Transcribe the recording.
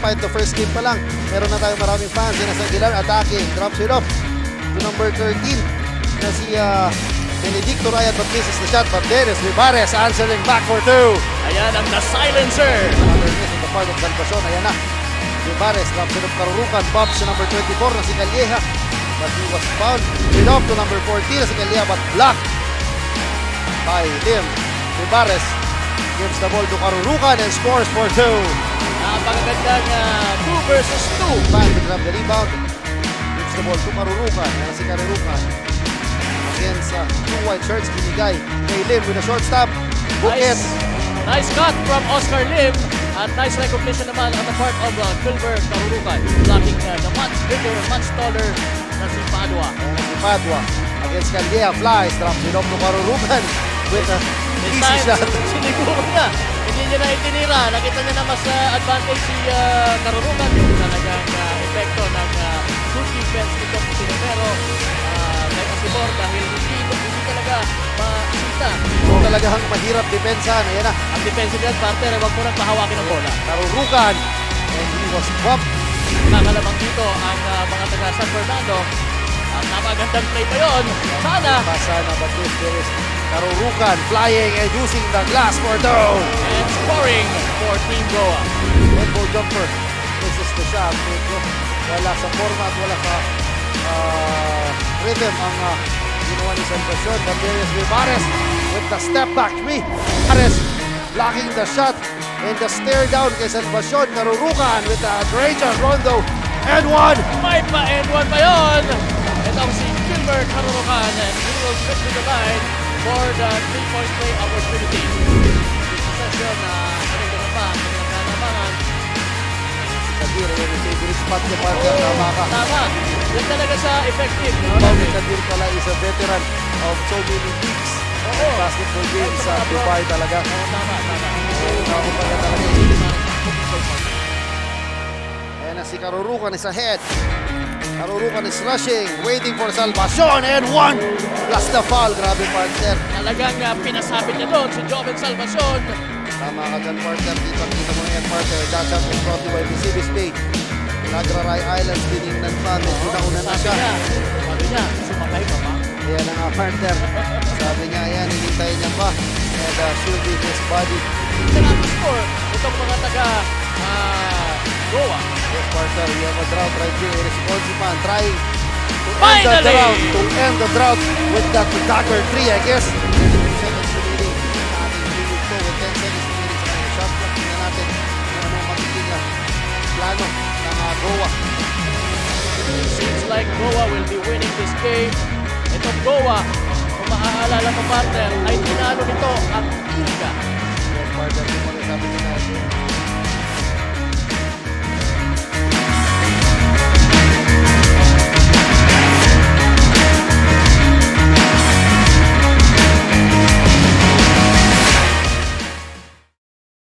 despite the first game pa lang, meron na tayong maraming fans. Yan na sa Aguilar, attacking, drops it off to number 13 na si Benedicto Ryan, but misses the shot. But Dennis Vivares answering back for two. Ayan ang na-silencer. Another miss on the part of Salvacion. Ayan na, Vivares drops it off, Karurukan, bumps to number 24 na si Calleja, but he was fouled. It off to number 14 na si Calleja, but blocked by Lim. Vivares gives the ball to Karurukan and scores for two. Napakagandang 2 versus 2. Fan to grab the rebound. Gives the ball to Karurukan. Yan si Karurukan. Against two white shirts. Binigay kay Lim with a short stop. Bukit. Nice cut from Oscar Lim. At nice recognition naman on the part of Gilbert Karurukan. Blocking the much bigger, much taller na si Padua. Yan si Padua. Against Calleja. Flies. Drops it off to Karurukan with a This easy time, shot. siniguro niya. Hindi niya na itinira. Nakita niya na mas advantage si Karurukan. Talagang epekto ng good defense nito si Romero. Kay Asibor dahil hindi talaga makita. So talagang mahirap depensa. Ayan na. Ang defensive yan, partner, huwag mo nang pahawakin ng bola. Karurukan. And he was bumped. Nakalamang dito ang mga taga San Fernando. Ang napagandang play pa yun. Sana. Pasana, but there is Karurukan flying and using the glass for two. And scoring for Team Goa. Elbow jumper. This is the shot. Medyo wala sa forma at wala sa rhythm ang ginawa ni Salvacion. But there is Vivares with the step back three. Vivares blocking the shot and the stare down kay Salvacion. Karurukan with the outrageous rondo. And one. May pa-N1 pa yun. Ito ang si Gilbert Karurukan and he will strip to the line for the 3-point play opportunity. Session na kanina pa ang nagkanabangan. Kadir, yun yung favorite spot niya partner. Tama ka. Tama. Yan talaga sa effective. Kadir pala is a veteran of so many leagues. Basketball games sa Dubai talaga. Tama. Kumbaga talaga. Ayan na si Karurukan is ahead. Karurukan is rushing, waiting for Salvacion, and one plus the foul. Grabe partner. Talagang pinasabit niya doon si Joven Salvacion. Tama ka dyan partner. Kita mo yan partner. That shot is brought to you by Visibis Bay. Nagraray Islands, tinignan pa. Medyo nauna na siya. Sabi niya, sumakay ka pa. Ayan na nga partner. Sabi niya, ayan, hinintay niya pa. And shielding his body. Hindi na score itong mga taga Goa. Yes partner, we have a drought right here. It is Onsipan trying to Finally! end the drought with that dagger 3, I guess. 10 seconds remaining. Ating 3 with 10 seconds remaining sa kanyang shot clock. Tingnan natin kung ano magiging plano ng Goa. Seems like Goa will be winning this game. Itong Goa, kung maaalala mo partner, ay tinalo nito ang Inga. Yes partner, kung ano sabi nila,